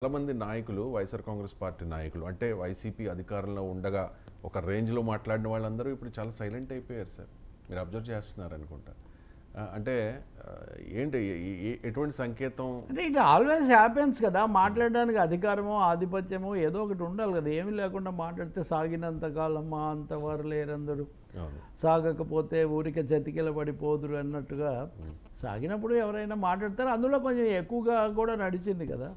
చాలామంది నాయకులు వైఎస్ఆర్ కాంగ్రెస్ పార్టీ నాయకులు అంటే వైసీపీ అధికారంలో ఉండగా ఒక రేంజ్లో మాట్లాడిన వాళ్ళందరూ ఇప్పుడు చాలా సైలెంట్ అయిపోయారు సార్. మీరు అబ్జర్వ్ చేస్తున్నారు అనుకుంటా. అంటే ఏంటి ఎటువంటి సంకేతం? అంటే ఇట్ ఆల్వేస్ హ్యాపెన్స్ కదా. మాట్లాడడానికి అధికారమో ఆధిపత్యమో ఏదో ఒకటి ఉండాలి కదా. ఏమీ లేకుండా మాట్లాడితే సాగినంత కాలమ్మా అంతవారు లేరందరూ, సాగకపోతే ఊరికే చతికిల పడిపోదురు అన్నట్టుగా సాగినప్పుడు ఎవరైనా మాట్లాడతారు. అందులో కొంచెం ఎక్కువగా కూడా నడిచింది కదా.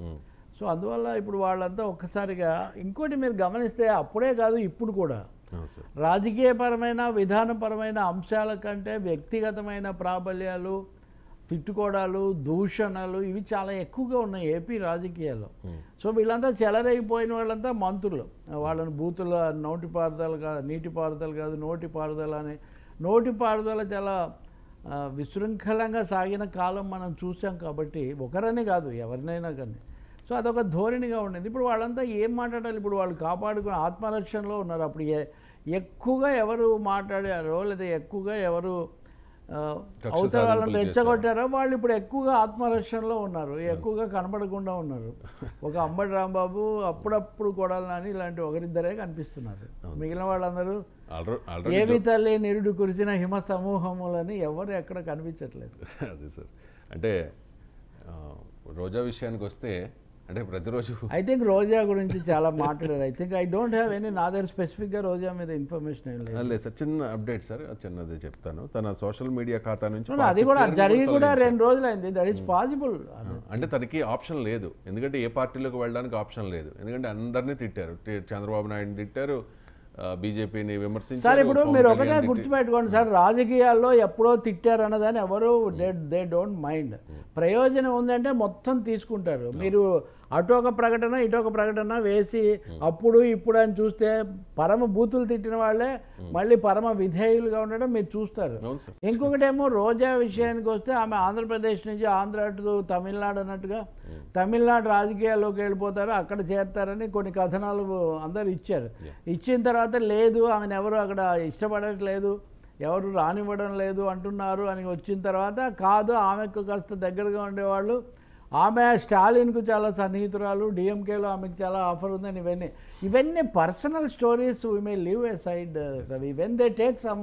సో అందువల్ల ఇప్పుడు వాళ్ళంతా ఒక్కసారిగా ఇంకోటి మీరు గమనిస్తే అప్పుడే కాదు ఇప్పుడు కూడా రాజకీయపరమైన విధానపరమైన అంశాల కంటే వ్యక్తిగతమైన ప్రాబల్యాలు, తిట్టుకోవడాలు, దూషణలు ఇవి చాలా ఎక్కువగా ఉన్నాయి ఏపీ రాజకీయాల్లో. సో వీళ్ళంతా చెలరైపోయిన వాళ్ళంతా మంత్రులు. వాళ్ళని బూతుల నోటిపారుదల కాదు, నీటిపారుదల కాదు, నోటిపారుదల అని. నోటిపారుదల చాలా విశృంఖలంగా సాగిన కాలం మనం చూసాం కాబట్టి ఒకరని కాదు ఎవరినైనా కానీ. సో అదొక ధోరణిగా ఉండేది. ఇప్పుడు వాళ్ళంతా ఏం మాట్లాడాలి? ఇప్పుడు వాళ్ళు కాపాడుకుని ఆత్మరక్షణలో ఉన్నారు. అప్పుడు ఎక్కువగా ఎవరు మాట్లాడారో లేదా ఎక్కువగా ఎవరు అవతల వాళ్ళని రెచ్చగొట్టారో వాళ్ళు ఇప్పుడు ఎక్కువగా ఆత్మరక్షణలో ఉన్నారు, ఎక్కువగా కనపడకుండా ఉన్నారు. ఒక అంబటి రాంబాబు, అప్పుడప్పుడు కొడాలి నాని ఇలాంటి ఒకరిద్దరే కనిపిస్తున్నారు. మిగిలిన వాళ్ళందరూ ఏవి తల్లి నిరుడు కురిసిన హిమ సమూహములని ఎవరు ఎక్కడ కనిపించట్లేదు. అదే సార్. అంటే రోజా విషయానికి వస్తే అంటే ప్రతిరోజు ఐ థింక్ రోజా గురించి చాలా మాట్లాడారు. I think I don't have any నా దగ్గర స్పెసిఫిక్గా రోజా మీద ఇన్ఫర్మేషన్ ఏం లేదు సార్. చిన్న అప్డేట్ సార్, చిన్నది చెప్తాను. తన సోషల్ మీడియా ఖాతా నుంచి అది కూడా జరిగి కూడా 2 రోజులైంది. That is possible. అంటే తనకి ఆప్షన్ లేదు, ఎందుకంటే ఏ పార్టీలోకి వెళ్ళడానికి ఆప్షన్ లేదు. ఎందుకంటే అందరినీ తిట్టారు, చంద్రబాబు నాయుడుని తిట్టారు, బీజేపీని విమర్శించారు. సార్ ఇప్పుడు మీరు ఒకటే గుర్తుపెట్టుకోండి సార్, రాజకీయాల్లో ఎప్పుడో తిట్టారు అన్నదాన్ని ఎవరు దే డోంట్ మైండ్. ప్రయోజనం ఉందంటే మొత్తం తీసుకుంటారు. మీరు అటు ఒక ప్రకటన ఇటు ఒక ప్రకటన వేసి అప్పుడు ఇప్పుడు అని చూస్తే పరమ బూతులు తిట్టిన వాళ్ళే మళ్ళీ పరమ విధేయులుగా ఉండడం మీరు చూస్తారు. ఇంకొకటేమో రోజా విషయానికి వస్తే ఆమె ఆంధ్రప్రదేశ్ నుంచి ఆంధ్ర టు తమిళనాడు అన్నట్టుగా తమిళనాడు రాజకీయాల్లోకి వెళ్ళిపోతారు, అక్కడ చేరతారని కొన్ని కథనాలు అందరు ఇచ్చారు. ఇచ్చిన తర్వాత లేదు ఆమెను ఎవరు అక్కడ ఇష్టపడట్లేదు, ఎవరు రానివ్వడం లేదు అంటున్నారు అని వచ్చిన తర్వాత కాదు ఆమెకు కాస్త దగ్గరగా ఉండేవాళ్ళు, ఆమె స్టాలిన్కు చాలా సన్నిహితురాలు, డిఎంకేలో ఆమెకు చాలా ఆఫర్ ఉందని ఇవన్నీ personal stories we may leave a side Ravi. When they take some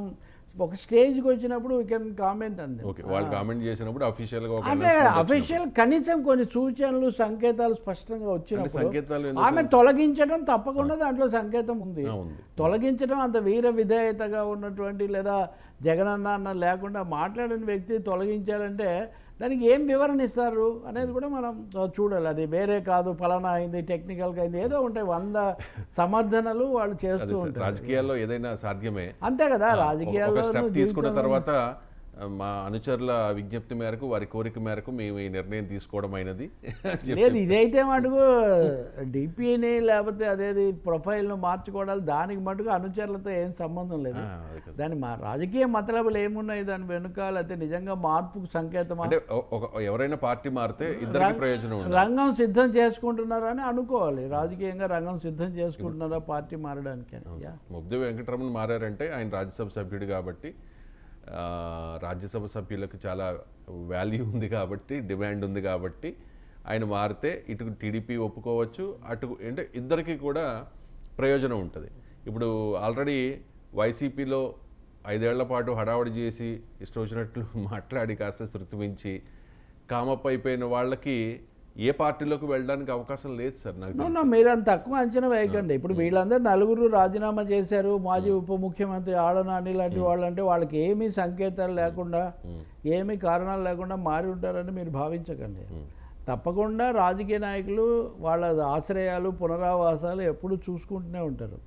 ఒక స్టేజ్కి వచ్చినప్పుడు వీ కెన్ కామెంట్ అంది. వాళ్ళు కామెంట్ చేసినప్పుడు అంటే అఫీషియల్ కనీసం కొన్ని సూచనలు సంకేతాలు స్పష్టంగా వచ్చినప్పుడు ఆమె తొలగించడం తప్పకుండా దాంట్లో సంకేతం ఉంది. తొలగించడం అంత వీర విధేయతగా ఉన్నటువంటి లేదా జగనన్న అన్న లేకుండా మాట్లాడిన వ్యక్తి తొలగించాలంటే దానికి ఏం వివరణ ఇస్తారు అనేది కూడా మనం చూడాలి. అది వేరే కాదు, ఫలానా అయింది, టెక్నికల్గా అయింది, ఏదో ఉంటాయి 100 సమర్థనలు వాళ్ళు చేస్తూ ఉంటారు. రాజకీయాల్లో ఏదైనా సాధ్యమే, అంతే కదా. రాజకీయాల్లో తీసుకున్న తర్వాత మా అనుచరుల విజ్ఞప్తి మేరకు, వారి కోరిక మేరకు మేము ఈ నిర్ణయం తీసుకోవడం అయినది లేదు. ఇదైతే మటుకు డిపిని లేకపోతే అదేది ప్రొఫైల్ను మార్చుకోవడాలు దానికి మటుకు అనుచరులతో ఏం సంబంధం లేదు. దాని మా రాజకీయ మతలబులు ఏమున్నాయి దాని వెనుక, లేకపోతే నిజంగా మార్పుకు సంకేతం అంటే ఎవరైనా పార్టీ మారితే ఇద్దరికి ప్రయోజనం. రంగం సిద్ధం చేసుకుంటున్నారని అనుకోవాలి. రాజకీయంగా రంగం సిద్ధం చేసుకుంటున్నారా పార్టీ మారడానికి? ముద్దు వెంకటరమణ మారారంటే ఆయన రాజ్యసభ సభ్యుడు కాబట్టి, రాజ్యసభ సభ్యులకు చాలా వాల్యూ ఉంది కాబట్టి, డిమాండ్ ఉంది కాబట్టి ఆయన మారితే ఇటు టీడీపీ ఒప్పుకోవచ్చు, అటు అంటే ఇద్దరికి కూడా ప్రయోజనం ఉంటుంది. ఇప్పుడు ఆల్రెడీ వైసీపీలో 5 ఏళ్ల పాటు హడావడి చేసి ఇష్టం వచ్చినట్లు మాట్లాడి కాస్త శృతి మించి కామప్ అయిపోయిన వాళ్ళకి ఏ పార్టీలోకి వెళ్ళడానికి అవకాశం లేదు సార్. నాకు మీరు అంత తక్కువ అంచనా వేయకండి. ఇప్పుడు వీళ్ళందరూ 4 రాజీనామా చేశారు. మాజీ ఉప ముఖ్యమంత్రి ఆళ్ళనాని లాంటి వాళ్ళు, అంటే వాళ్ళకి ఏమీ సంకేతాలు లేకుండా ఏమీ కారణాలు లేకుండా మారి ఉంటారని మీరు భావించకండి. తప్పకుండా రాజకీయ నాయకులు వాళ్ళ ఆశ్రయాలు పునరావాసాలు ఎప్పుడు చూసుకుంటూనే ఉంటారు.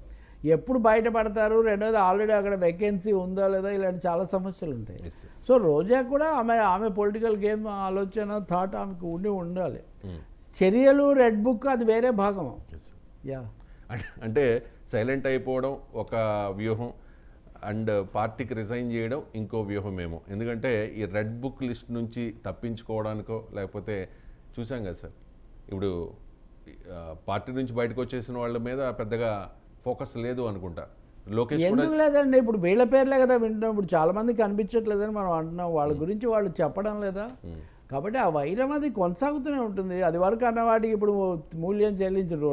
ఎప్పుడు బయటపడతారు, రెండోది ఆల్రెడీ అక్కడ వేకెన్సీ ఉందా లేదా, ఇలాంటి చాలా సమస్యలు ఉంటాయి. సో రోజా కూడా ఆమె పొలిటికల్ గేమ్ ఆలోచన థాట్ ఆమెకు ఉండాలి. చర్యలు రెడ్ బుక్ అది వేరే భాగం. అంటే సైలెంట్ అయిపోవడం ఒక వ్యూహం, అండ్ పార్టీకి రిజైన్ చేయడం ఇంకో వ్యూహమేమో. ఎందుకంటే ఈ రెడ్ బుక్ లిస్ట్ నుంచి తప్పించుకోవడానికో లేకపోతే చూసాం కదా సార్, ఇప్పుడు పార్టీ నుంచి బయటకు వచ్చేసిన వాళ్ళ మీద పెద్దగా ఫోకస్ లేదు అనుకుంటా. లోకేష్ ఎందుకు లేదండి? ఇప్పుడు వీళ్ళ పేర్లే కదా వింటున్నాం. ఇప్పుడు చాలా మందికి కనిపించట్లేదని మనం అంటున్నాం. వాళ్ళ గురించి వాళ్ళు చెప్పడం లేదా? కాబట్టి ఆ వైరం అది కొనసాగుతూనే ఉంటుంది. అది వరకు అన్నవాటికి ఇప్పుడు మూల్యం చెల్లించరు.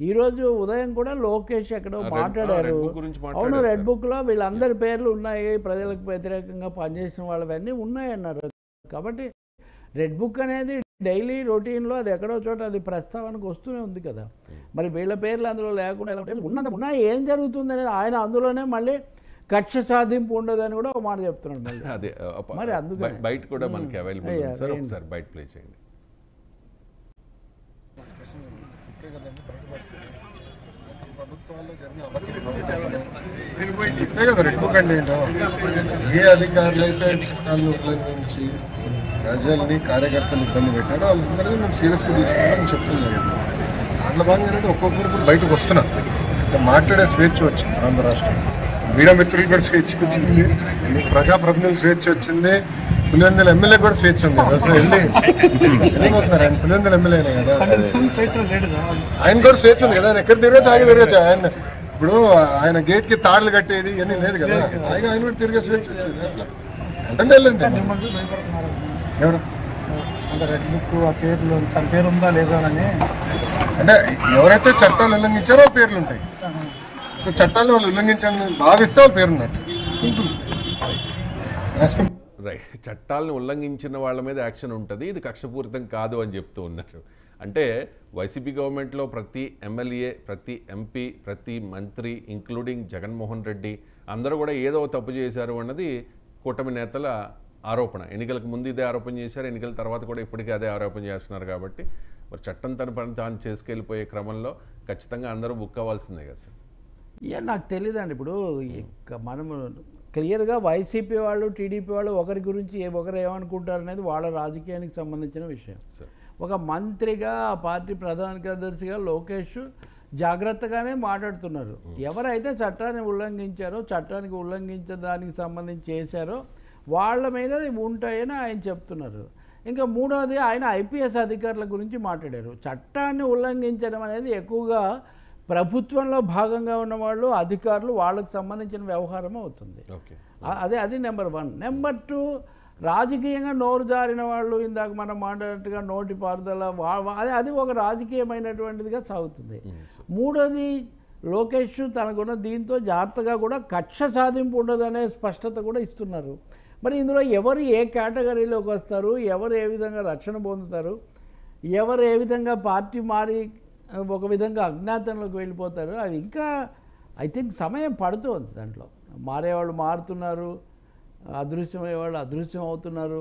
ఈరోజు ఉదయం కూడా లోకేష్ ఎక్కడో మాట్లాడారు. అవును, రెడ్ బుక్లో వీళ్ళందరి పేర్లు ఉన్నాయి, ప్రజలకు వ్యతిరేకంగా పనిచేసిన వాళ్ళవన్నీ ఉన్నాయన్నారు. కాబట్టి రెడ్ బుక్ అనేది డైలీ రొటీన్లో అది ఎక్కడో చోట అది ప్రస్తావనకు వస్తూనే ఉంది కదా. మరి వీళ్ళ పేర్లు అందులో లేకుండా ఉన్నా ఏం జరుగుతుంది అనేది ఆయన అందులోనే మళ్ళీ కక్ష సాధింపు ఉండదని కూడా ఒక మాట చెప్తున్నాడు మళ్ళీ. అదే మరి అందుకని బయట కూడా మనకి అవైలబుల్ ఉంది సార్, ఒకసారి బయట ప్లే చేయండి. చెప్పే కదా రెడ్ బుక్ అంటే ఏంటో, ఏ అధికారులు అయితే చట్టాలను ఉల్లంఘించి ప్రజల్ని కార్యకర్తలు ఇబ్బంది పెట్టారో వాళ్ళందరినీ మేము సీరియస్గా తీసుకుంటామని చెప్తాం జరిగింది. దాంట్లో భాగంగా ఒక్కొక్కరు బయటకు వస్తున్నాం, మాట్లాడే స్వేచ్ఛ వచ్చింది ఆంధ్ర రాష్ట్రం. మీడియా మిత్రులు కూడా స్వేచ్ఛ వచ్చింది, ప్రజాప్రతినిధులు స్వేచ్ఛ వచ్చింది, పులివెందుల ఎమ్మెల్యే కూడా స్వేచ్ఛ ఉంది. అసలు వెళ్ళిపోతున్నారు, ఆయన పులివెందుల ఎమ్మెల్యేనే కదా, ఆయన కూడా స్వేచ్ఛ ఉంది కదా. ఆయన ఎక్కడ తిరగచ్చు, ఆయన తిరగచ్చు. ఆయన ఇప్పుడు ఆయన గేట్ కి తాడులు కట్టేది ఇవన్నీ లేదు కదా, ఆయన కూడా తిరిగే స్వేచ్ఛ వచ్చింది. అట్లా అంటే వెళ్ళండి. ఎవరు అంటే రెడ్ బుక్ ఆ పేర్లు తన పేరు ఉందా లేదా అని, అంటే ఎవరైతే చట్టాలు ఉల్లంఘించారో పేర్లు ఉంటాయి. సో చట్టాలు వాళ్ళు ఉల్లంఘించాలని భావిస్తే వాళ్ళ పేరు ఉన్నట్టు. రైట్, చట్టాలను ఉల్లంఘించిన వాళ్ళ మీద యాక్షన్ ఉంటుంది, ఇది కక్షపూరితం కాదు అని చెప్తూ ఉన్నారు. అంటే వైసీపీ గవర్నమెంట్లో ప్రతి ఎమ్మెల్యే, ప్రతి ఎంపీ, ప్రతి మంత్రి ఇంక్లూడింగ్ జగన్మోహన్ రెడ్డి అందరూ కూడా ఏదో తప్పు చేశారు అన్నది కూటమి నేతల ఆరోపణ. ఎన్నికలకు ముందు ఇదే ఆరోపణ చేశారు, ఎన్నికల తర్వాత కూడా ఇప్పటికీ అదే ఆరోపణ చేస్తున్నారు. కాబట్టి మరి చట్టం తన పని తాను చేసుకెళ్ళిపోయే క్రమంలో ఖచ్చితంగా అందరూ బుక్ అవ్వాల్సిందే కదా సార్. నాకు తెలియదండి. ఇప్పుడు మనము క్లియర్గా వైసీపీ వాళ్ళు, టీడీపీ వాళ్ళు ఒకరి గురించి ఒకరు ఏమనుకుంటారు అనేది వాళ్ళ రాజకీయానికి సంబంధించిన విషయం. ఒక మంత్రిగా, ఆ పార్టీ ప్రధాన కార్యదర్శిగా లోకేష్ జాగ్రత్తగానే మాట్లాడుతున్నారు. ఎవరైతే చట్టాన్ని ఉల్లంఘించారో, చట్టానికి ఉల్లంఘించడానికి సంబంధించి చేశారో వాళ్ళ మీద ఉంటాయని ఆయన చెప్తున్నారు. ఇంకా మూడవది, ఆయన ఐపీఎస్ అధికారుల గురించి మాట్లాడారు. చట్టాన్ని ఉల్లంఘించడం అనేది ఎక్కువగా ప్రభుత్వంలో భాగంగా ఉన్నవాళ్ళు, అధికారులు, వాళ్ళకు సంబంధించిన వ్యవహారం అవుతుంది. అది నెంబర్ 1. నెంబర్ 2, రాజకీయంగా నోరు జారిన వాళ్ళు, ఇందాక మనం మాట్లాడినట్టుగా నోటి పారుదల, అది ఒక రాజకీయమైనటువంటిదిగా సాగుతుంది. మూడోది, లోకేష్ తనకున్న దీంతో జాగ్రత్తగా కూడా కక్ష సాధింపు ఉండదనే స్పష్టత కూడా ఇస్తున్నారు. మరి ఇందులో ఎవరు ఏ కేటగిరీలోకి వస్తారు, ఎవరు ఏ విధంగా రక్షణ పొందుతారు, ఎవరు ఏ విధంగా పార్టీ మారి ఒక విధంగా అజ్ఞాతంలోకి వెళ్ళిపోతారు, అది ఇంకా ఐ థింక్ సమయం పడుతుంది. దాంట్లో మారేవాళ్ళు మారుతున్నారు, అదృశ్యమయ్యేవాళ్ళు అదృశ్యం అవుతున్నారు.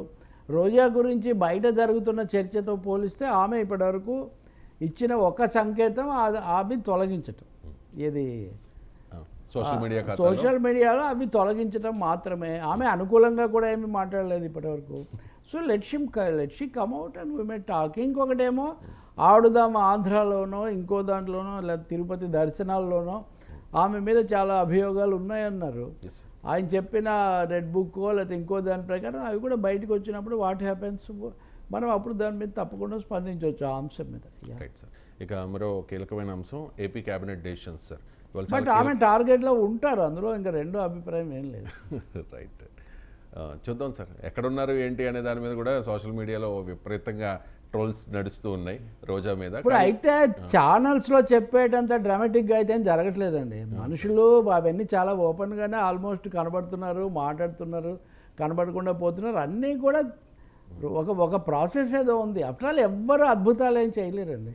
రోజా గురించి బయట జరుగుతున్న చర్చతో పోలిస్తే ఆమె ఇప్పటివరకు ఇచ్చిన ఒక సంకేతం అవి తొలగించటం, ఏది సోషల్ మీడియాలో అవి తొలగించడం మాత్రమే. ఆమె అనుకూలంగా కూడా ఏమీ మాట్లాడలేదు ఇప్పటివరకు. So let she come out and we may talk. ఇంకొకటేమో ఆడుదాం ఆంధ్రాలోనో ఇంకో దాంట్లోనో లేదా తిరుపతి దర్శనాల్లోనో ఆమె మీద చాలా అభియోగాలు ఉన్నాయన్నారు. ఆయన చెప్పిన రెడ్ బుక్కో లేకపోతే ఇంకో దాని ప్రకారం అవి కూడా బయటకు వచ్చినప్పుడు వాట్ హ్యాపెన్స్, మనం అప్పుడు దాని మీద తప్పకుండా స్పందించవచ్చు ఆ అంశం మీద. ఇక మరో కీలకమైన అంశం AP cabinet decisions sir. But ఆమె టార్గెట్లో ఉంటారు, అందులో ఇంకా రెండో అభిప్రాయం ఏం లేదు. రైట్, చూద్దాం సార్ ఎక్కడున్నారు ఏంటి అనే దాని మీద కూడా సోషల్ మీడియాలో విపరీతంగా ట్రోల్స్ నడుస్తూ ఉన్నాయి రోజా మీద. ఇప్పుడు అయితే ఛానల్స్లో చెప్పేటంత డ్రామాటిక్గా అయితే ఏం జరగట్లేదండి. మనుషులు అవన్నీ చాలా ఓపెన్గానే ఆల్మోస్ట్ కనబడుతున్నారు, మాట్లాడుతున్నారు, కనబడకుండా పోతున్నారు. అన్నీ కూడా ఒక ప్రాసెస్ ఏదో ఉంది. ఆఫ్టర్ ఆల్ ఎవ్వరు అద్భుతాలు ఏం చేయలేరండి,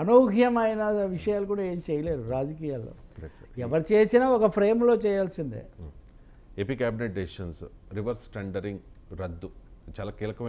అనూహ్యమైన విషయాలు కూడా ఏం చేయలేరు రాజకీయాల్లో. ఎవరు చేసినా ఒక ఫ్రేమ్లో చేయాల్సిందే. AP cabinet decisions, reverse tendering రద్దు చాలా కీలకమైన